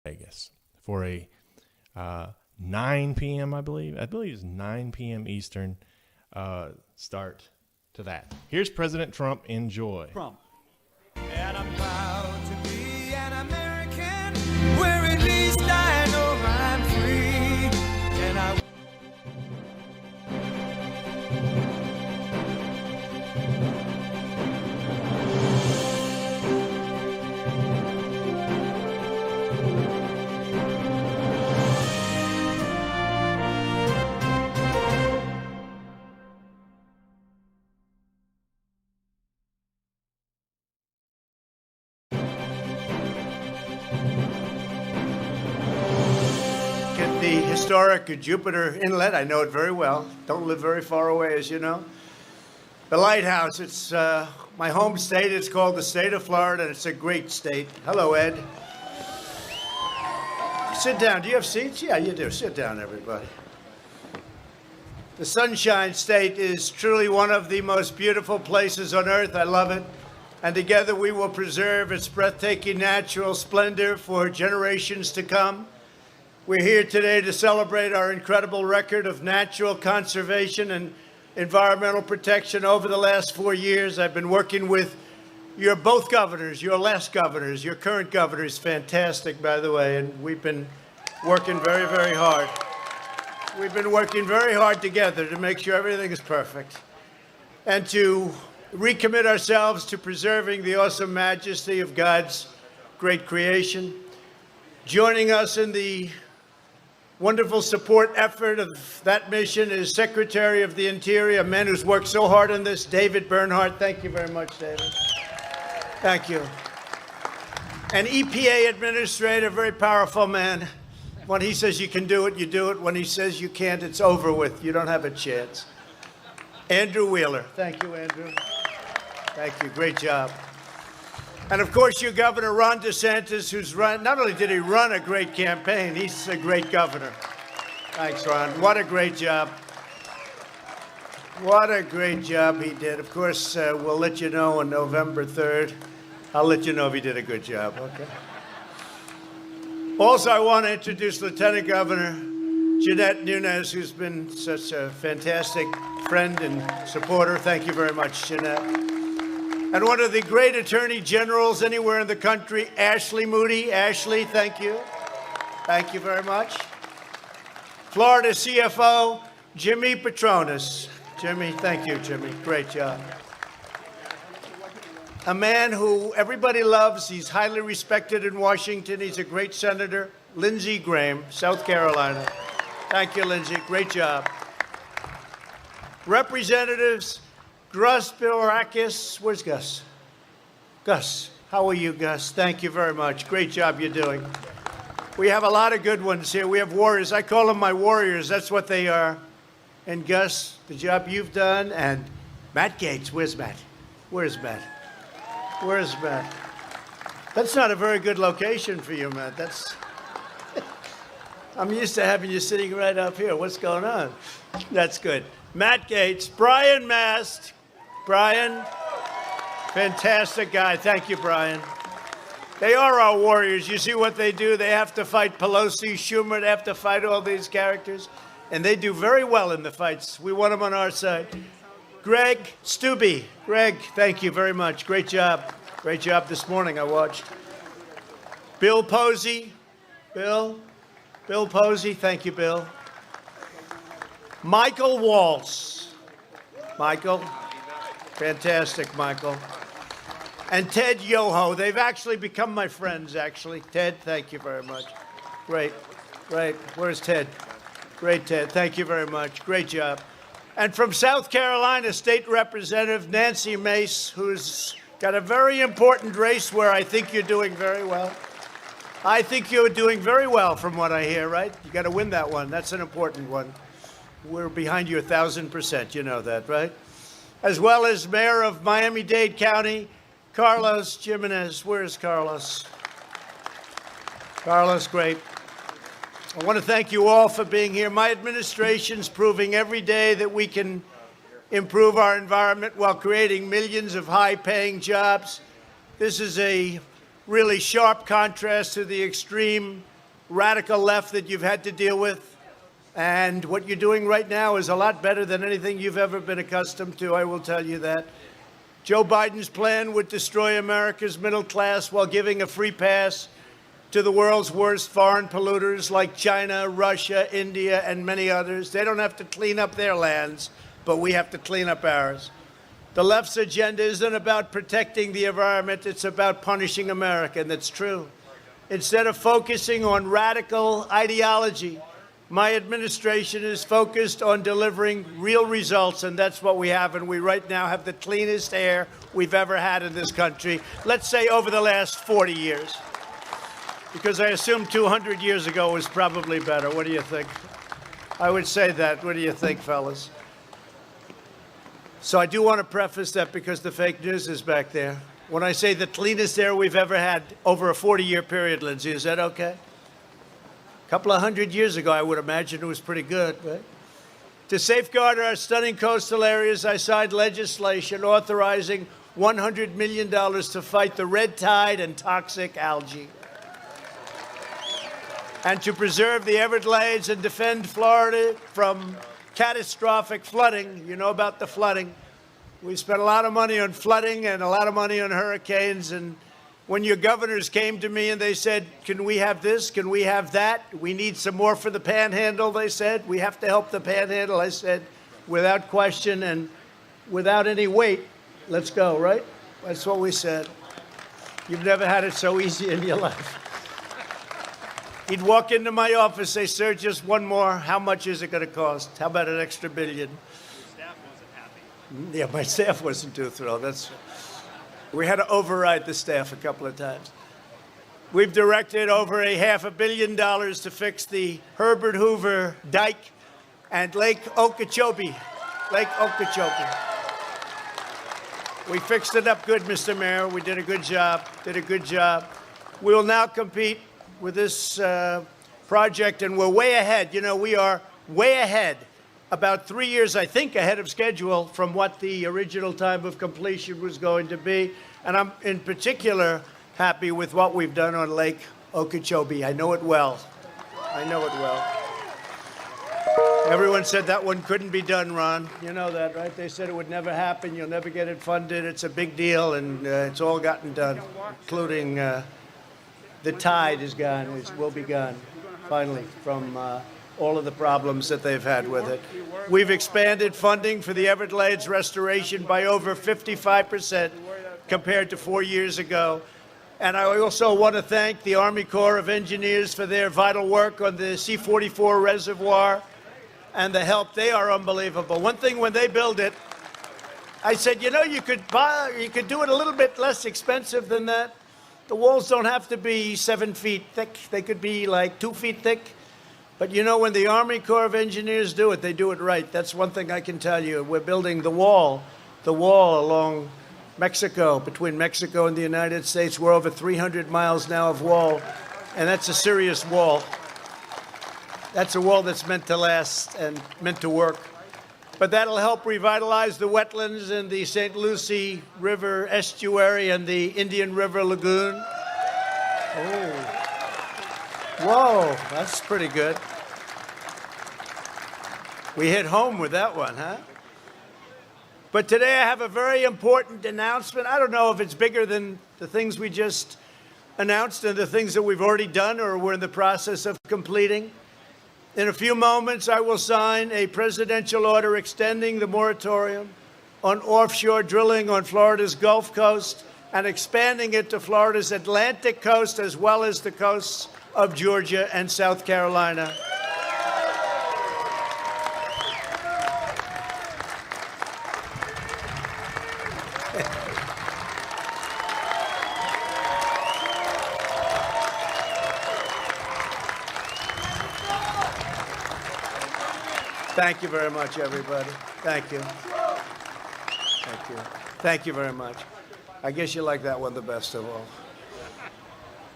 Vegas for a 9 p.m. I believe it's 9 p.m. Eastern start to that. Here's President Trump. Enjoy. Trump. And I'm proud to be an American, where at least I know I'm free. And I the historic Jupiter Inlet. I know it very well. Don't live very far away, as you know. The lighthouse, it's my home state. It's called the state of Florida. It's a great state. Hello, Ed. Sit down. Do you have seats? Yeah, you do. Sit down, everybody. The Sunshine State is truly one of the most beautiful places on earth. I love it. And together we will preserve its breathtaking natural splendor for generations to come. We're here today to celebrate our incredible record of natural conservation and environmental protection over the last 4 years. I've been working with your both governors, your last governors. Your current governor is fantastic, by the way, and we've been working very, very hard. We've been working very hard together to make sure everything is perfect and to recommit ourselves to preserving the awesome majesty of God's great creation. Joining us in the wonderful support effort of that mission is Secretary of the Interior, a man who's worked so hard on this, David Bernhardt. Thank you very much, David. Thank you. An EPA Administrator, very powerful man. When he says you can do it, you do it. When he says you can't, it's over with. You don't have a chance. Andrew Wheeler. Thank you, Andrew. Thank you. Great job. And of course, your governor, Ron DeSantis, who's run, not only did he run a great campaign, he's a great governor. Thanks, Ron. What a great job. What a great job he did. Of course, we'll let you know on November 3rd. I'll let you know if he did a good job, okay? Also, I want to introduce Lieutenant Governor Jeanette Nunez, who's been such a fantastic friend and supporter. Thank you very much, Jeanette. And one of the great attorney generals anywhere in the country, Ashley Moody. Ashley, thank you. Thank you very much. Florida CFO, Jimmy Patronis. Jimmy, thank you, Jimmy. Great job. A man who everybody loves. He's highly respected in Washington. He's a great senator, Lindsey Graham, South Carolina. Thank you, Lindsey. Great job. Representatives, Gus Bilarakis. Where's Gus? Gus, how are you, Gus? Thank you very much. Great job you're doing. We have a lot of good ones here. We have warriors. I call them my warriors. That's what they are. And Gus, the job you've done. And Matt Gaetz. Where's Matt? Where's Matt? Where's Matt? That's not a very good location for you, Matt. That's. I'm used to having you sitting right up here. What's going on? That's good. Matt Gaetz, Brian Mast. Brian, fantastic guy. Thank you, Brian. They are our warriors. You see what they do? They have to fight Pelosi, Schumer. They have to fight all these characters. And they do very well in the fights. We want them on our side. Greg Stubbe. Greg, thank you very much. Great job. Great job this morning, I watched. Bill Posey. Bill Posey. Thank you, Bill. Michael Waltz. Michael. Fantastic, Michael. And Ted Yoho. They've actually become my friends, actually. Ted, thank you very much. Great. Great. Where's Ted? Great, Ted. Thank you very much. Great job. And from South Carolina, State Representative Nancy Mace, who's got a very important race where I think you're doing very well. I think you're doing very well from what I hear, right? You got to win that one. That's an important one. We're behind you 1,000%. You know that, right? As well as Mayor of Miami-Dade County, Carlos Jimenez. Where's Carlos? Carlos, great. I want to thank you all for being here. My administration's proving every day that we can improve our environment while creating millions of high-paying jobs. This is a really sharp contrast to the extreme radical left that you've had to deal with. And what you're doing right now is a lot better than anything you've ever been accustomed to, I will tell you that. Joe Biden's plan would destroy America's middle class while giving a free pass to the world's worst foreign polluters like China, Russia, India, and many others. They don't have to clean up their lands, but we have to clean up ours. The left's agenda isn't about protecting the environment, it's about punishing America, and that's true. Instead of focusing on radical ideology, my administration is focused on delivering real results, and that's what we have. And we right now have the cleanest air we've ever had in this country, let's say over the last 40 years. Because I assume 200 years ago was probably better. What do you think? I would say that. What do you think, fellas? So I do want to preface that because the fake news is back there. When I say the cleanest air we've ever had over a 40-year period, Lindsay, is that okay? A couple of hundred years ago, I would imagine it was pretty good, right? To safeguard our stunning coastal areas, I signed legislation authorizing $100 million to fight the red tide and toxic algae, and to preserve the Everglades and defend Florida from catastrophic flooding. You know about the flooding. We spent a lot of money on flooding and a lot of money on hurricanes, and when your governors came to me and they said, can we have this? Can we have that? We need some more for the panhandle, they said. We have to help the panhandle. I said, without question and without any wait, let's go, right? That's what we said. You've never had it so easy in your life. He'd walk into my office, say, sir, just one more. How much is it going to cost? How about an extra $1 billion? Your staff wasn't happy. Yeah, my staff wasn't too thrilled. We had to override the staff a couple of times. We've directed over $500 million to fix the Herbert Hoover Dike and Lake Okeechobee. Lake Okeechobee. We fixed it up good, Mr. Mayor. We did a good job. We will now compete with this project, and we're way ahead. You know, we are way ahead, about 3 years, I think, ahead of schedule from what the original time of completion was going to be. And I'm in particular happy with what we've done on Lake Okeechobee. I know it well. Everyone said that one couldn't be done, Ron. You know that, right? They said it would never happen. You'll never get it funded. It's a big deal, and it's all gotten done, including the tide is gone. It will be gone, finally, from all of the problems that they've had with it. We've expanded funding for the Everglades restoration by over 55% compared to 4 years ago. And I also want to thank the Army Corps of Engineers for their vital work on the C-44 reservoir and the help. They are unbelievable. One thing, when they build it, I said, you know, you could do it a little bit less expensive than that. The walls don't have to be 7 feet thick. They could be like 2 feet thick. But you know, when the Army Corps of Engineers do it, they do it right. That's one thing I can tell you. We're building the wall along Mexico, between Mexico and the United States. We're over 300 miles now of wall, and that's a serious wall. That's a wall that's meant to last and meant to work. But that'll help revitalize the wetlands in the St. Lucie River estuary and the Indian River Lagoon. Oh. Whoa, that's pretty good. We hit home with that one, huh? But today I have a very important announcement. I don't know if it's bigger than the things we just announced and the things that we've already done or we're in the process of completing. In a few moments, I will sign a presidential order extending the moratorium on offshore drilling on Florida's Gulf Coast and expanding it to Florida's Atlantic coast as well as the coasts of Georgia and South Carolina. Thank you very much, everybody. Thank you. Thank you. Thank you very much. I guess you like that one the best of all.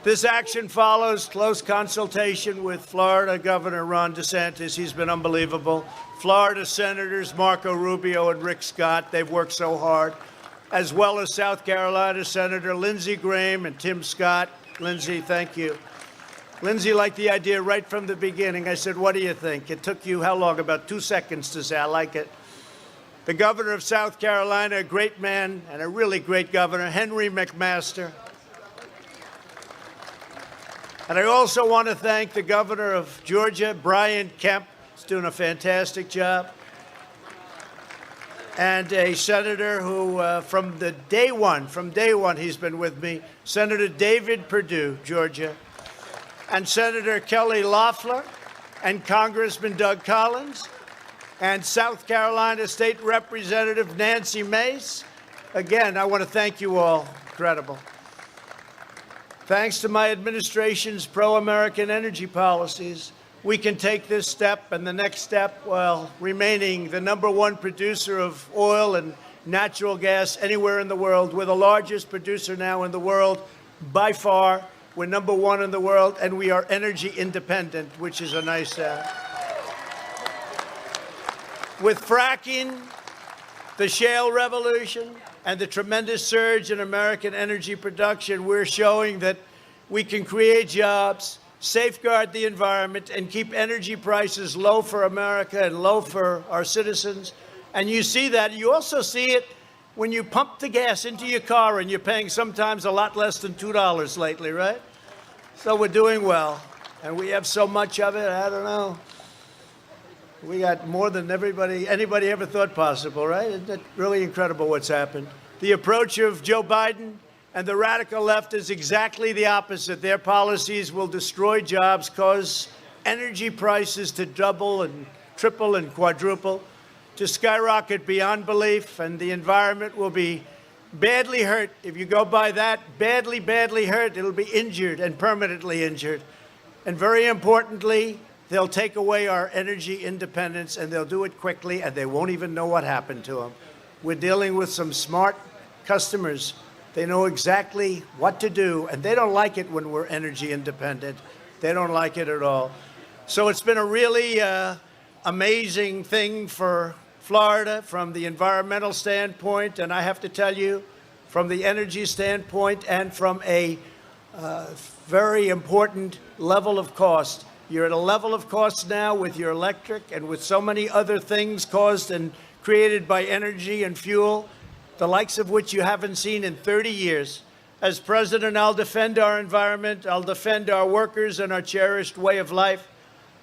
This action follows close consultation with Florida Governor Ron DeSantis. He's been unbelievable. Florida Senators Marco Rubio and Rick Scott, they've worked so hard, as well as South Carolina Senator Lindsey Graham and Tim Scott. Lindsey, thank you. Lindsay liked the idea right from the beginning. I said, what do you think? It took you how long? About 2 seconds to say, I like it. The governor of South Carolina, a great man and a really great governor, Henry McMaster. And I also want to thank the governor of Georgia, Brian Kemp. He's doing a fantastic job. And a senator who, from day one, he's been with me, Senator David Perdue, Georgia, and Senator Kelly Loeffler, and Congressman Doug Collins, and South Carolina State Representative Nancy Mace. Again, I want to thank you all. Incredible. Thanks to my administration's pro-American energy policies, we can take this step and the next step while remaining the #1 producer of oil and natural gas anywhere in the world. We're the largest producer now in the world by far. We're #1 in the world, and we are energy independent, which is a nice With fracking, the shale revolution, and the tremendous surge in American energy production, we're showing that we can create jobs, safeguard the environment, and keep energy prices low for America and low for our citizens. And you see that. You also see it when you pump the gas into your car and you're paying sometimes a lot less than $2 lately, right? So we're doing well. And we have so much of it, I don't know. We got more than anybody ever thought possible, right? Isn't it really incredible what's happened? The approach of Joe Biden and the radical left is exactly the opposite. Their policies will destroy jobs, cause energy prices to double and triple and quadruple, to skyrocket beyond belief, and the environment will be badly hurt. If you go by that, badly, badly hurt, it'll be injured and permanently injured. And very importantly, they'll take away our energy independence, and they'll do it quickly, and they won't even know what happened to them. We're dealing with some smart customers. They know exactly what to do, and they don't like it when we're energy independent. They don't like it at all. So it's been a really amazing thing for Florida from the environmental standpoint, and I have to tell you, from the energy standpoint and from a very important level of cost. You're at a level of cost now with your electric and with so many other things caused and created by energy and fuel, the likes of which you haven't seen in 30 years. As president, I'll defend our environment, I'll defend our workers and our cherished way of life.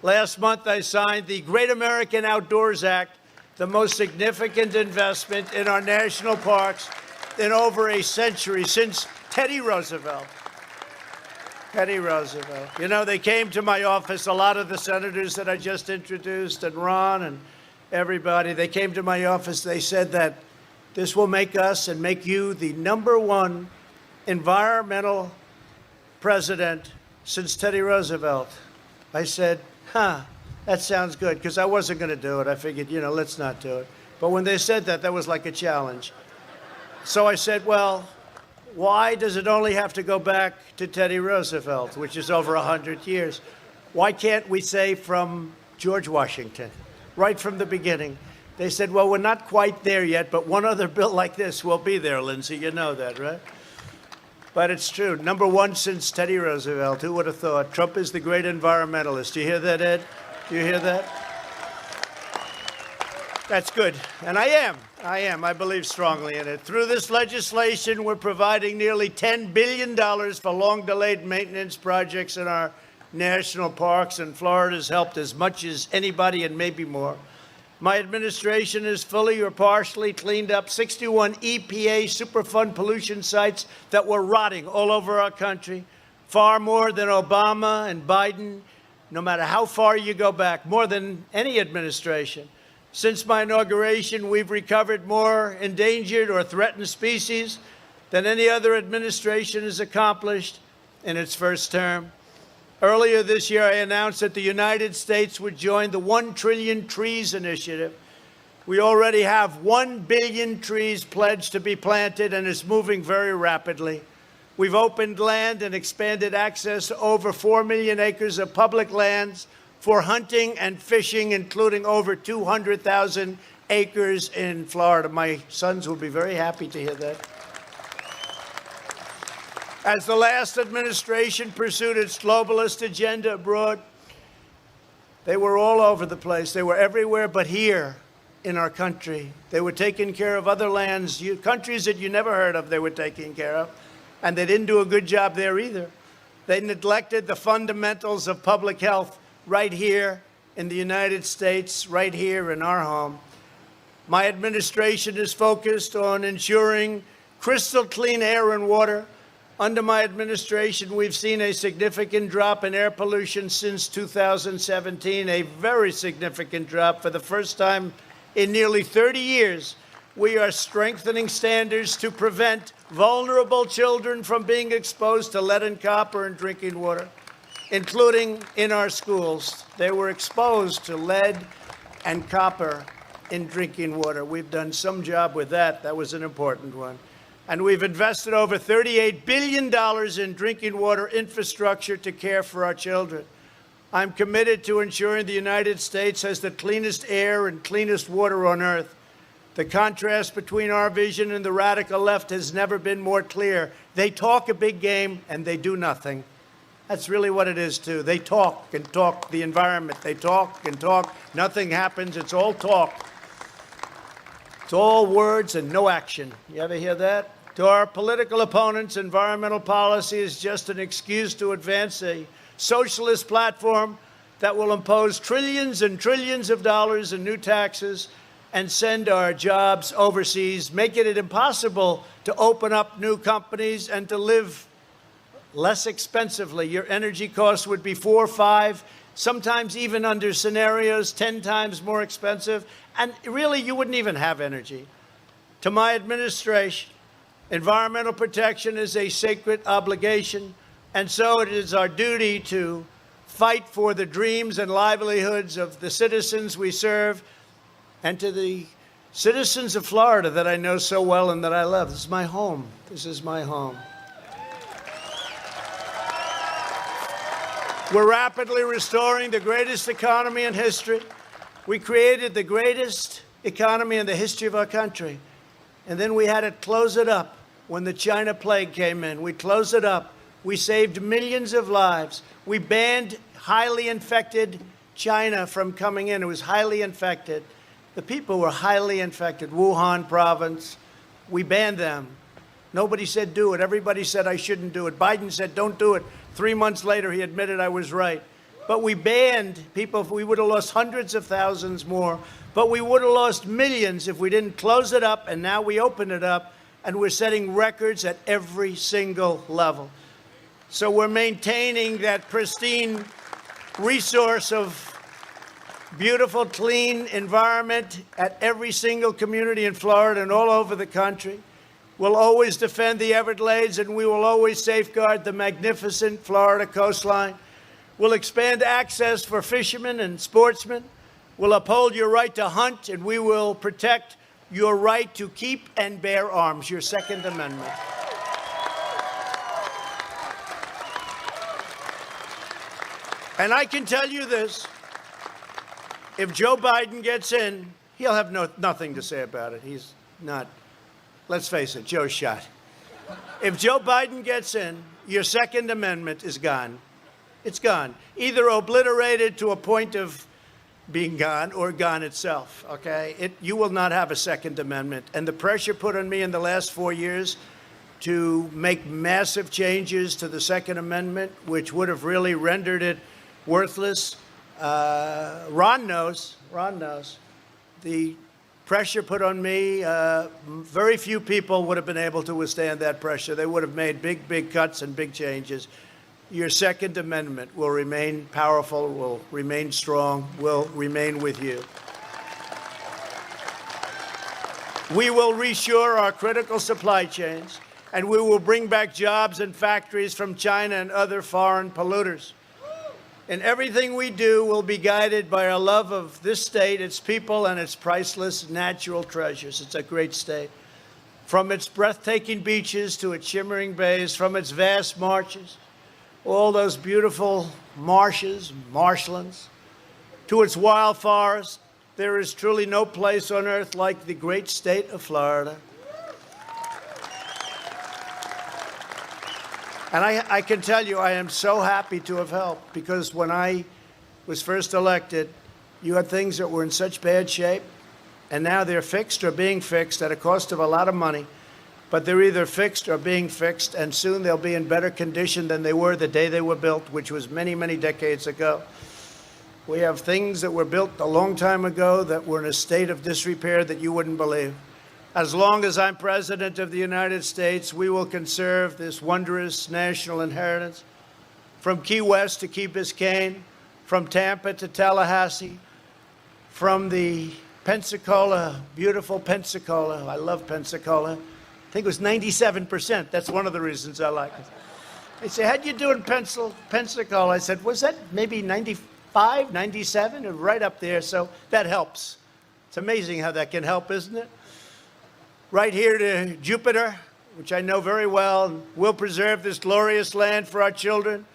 Last month, I signed the Great American Outdoors Act, the most significant investment in our national parks in over a century, since Teddy Roosevelt. Teddy Roosevelt. You know, they came to my office, a lot of the senators that I just introduced, and Ron and everybody, they came to my office, they said that this will make us and make you the #1 environmental president since Teddy Roosevelt. I said, that sounds good, because I wasn't going to do it. I figured, let's not do it. But when they said that, that was like a challenge. So I said, well, why does it only have to go back to Teddy Roosevelt, which is over 100 years? Why can't we say from George Washington, right from the beginning? They said, well, we're not quite there yet, but one other bill like this will be there, Lindsay. You know that, right? But it's true. #1 since Teddy Roosevelt. Who would have thought? Trump is the great environmentalist. Do you hear that, Ed? Do you hear that? That's good. And I am. I believe strongly in it. Through this legislation, we're providing nearly $10 billion for long-delayed maintenance projects in our national parks, and Florida's helped as much as anybody and maybe more. My administration has fully or partially cleaned up 61 EPA Superfund pollution sites that were rotting all over our country, far more than Obama and Biden, no matter how far you go back, more than any administration. Since my inauguration, we've recovered more endangered or threatened species than any other administration has accomplished in its first term. Earlier this year, I announced that the United States would join the 1 Trillion Trees Initiative. We already have 1 billion trees pledged to be planted, and it's moving very rapidly. We've opened land and expanded access to over 4 million acres of public lands for hunting and fishing, including over 200,000 acres in Florida. My sons will be very happy to hear that. As the last administration pursued its globalist agenda abroad, they were all over the place. They were everywhere but here in our country. They were taking care of other lands, countries that you never heard of, they were taking care of. And they didn't do a good job there either. They neglected the fundamentals of public health right here in the United States, right here in our home. My administration is focused on ensuring crystal clean air and water. Under my administration, we've seen a significant drop in air pollution since 2017, a very significant drop. For the first time in nearly 30 years, we are strengthening standards to prevent vulnerable children from being exposed to lead and copper in drinking water, including in our schools. They were exposed to lead and copper in drinking water. We've done some job with that. That was an important one. And we've invested over $38 billion in drinking water infrastructure to care for our children. I'm committed to ensuring the United States has the cleanest air and cleanest water on earth. The contrast between our vision and the radical left has never been more clear. They talk a big game and they do nothing. That's really what it is, too. They talk and talk the environment. They talk and talk. Nothing happens. It's all talk. It's all words and no action. You ever hear that? To our political opponents, environmental policy is just an excuse to advance a socialist platform that will impose trillions and trillions of dollars in new taxes and send our jobs overseas, making it impossible to open up new companies and to live less expensively. Your energy costs would be 4, 5, sometimes even under scenarios, 10 times more expensive. And really, you wouldn't even have energy. To my administration, environmental protection is a sacred obligation, and so it is our duty to fight for the dreams and livelihoods of the citizens we serve and to the citizens of Florida that I know so well and that I love. This is my home. This is my home. We're rapidly restoring the greatest economy in history. We created the greatest economy in the history of our country. And then we had to close it up when the China plague came in. We closed it up. We saved millions of lives. We banned highly infected China from coming in. It was highly infected. The people were highly infected. Wuhan province, we banned them. Nobody said do it. Everybody said I shouldn't do it. Biden said don't do it. 3 months later, he admitted I was right. But we banned people. We would have lost hundreds of thousands more. But we would have lost millions if we didn't close it up. And now we open it up, and we're setting records at every single level. So we're maintaining that pristine resource of beautiful, clean environment at every single community in Florida and all over the country. We'll always defend the Everglades, and we will always safeguard the magnificent Florida coastline. We'll expand access for fishermen and sportsmen. We'll uphold your right to hunt, and we will protect your right to keep and bear arms, your Second Amendment. And I can tell you this, if Joe Biden gets in, he'll have nothing to say about it. He's not, let's face it, Joe's shot. If Joe Biden gets in, your Second Amendment is gone. It's gone. Either obliterated to a point of being gone or gone itself, okay? You will not have a Second Amendment. And the pressure put on me in the last 4 years to make massive changes to the Second Amendment, which would have really rendered it worthless. Ron knows. The pressure put on me, very few people would have been able to withstand that pressure. They would have made big cuts and big changes. Your Second Amendment will remain powerful, will remain strong, will remain with you. We will reshore our critical supply chains, and we will bring back jobs and factories from China and other foreign polluters. And everything we do will be guided by our love of this state, its people, and its priceless natural treasures. It's a great state. From its breathtaking beaches to its shimmering bays, from its vast marshes, all those beautiful marshes, marshlands, to its wild forests, there is truly no place on earth like the great state of Florida. And I can tell you, I am so happy to have helped, because when I was first elected, you had things that were in such bad shape, and now they're fixed or being fixed at a cost of a lot of money. But they're either fixed or being fixed, and soon they'll be in better condition than they were the day they were built, which was many, many decades ago. We have things that were built a long time ago that were in a state of disrepair that you wouldn't believe. As long as I'm President of the United States, we will conserve this wondrous national inheritance, from Key West to Key Biscayne, from Tampa to Tallahassee, from the Pensacola, beautiful Pensacola. I love Pensacola. I think it was 97%. That's one of the reasons I like it. They say, how'd you do in Pensacola? I said, was that maybe 95, 97? And right up there, so that helps. It's amazing how that can help, isn't it? Right here to Jupiter, which I know very well. We'll preserve this glorious land for our children,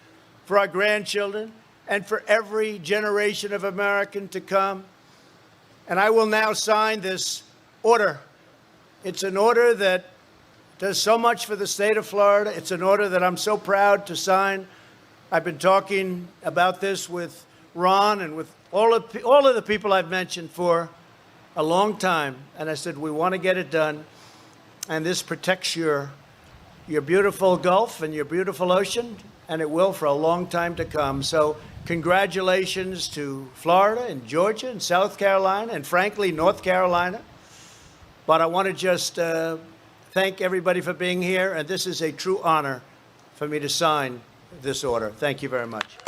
for our grandchildren, and for every generation of American to come. And I will now sign this order. It's an order that does so much for the state of Florida. It's an order that I'm so proud to sign. I've been talking about this with Ron and with all of the people I've mentioned for a long time. And I said, we want to get it done. And this protects your beautiful Gulf and your beautiful ocean, and it will for a long time to come. So congratulations to Florida and Georgia and South Carolina and, frankly, North Carolina. But I want to just thank everybody for being here, and this is a true honor for me to sign this order. Thank you very much.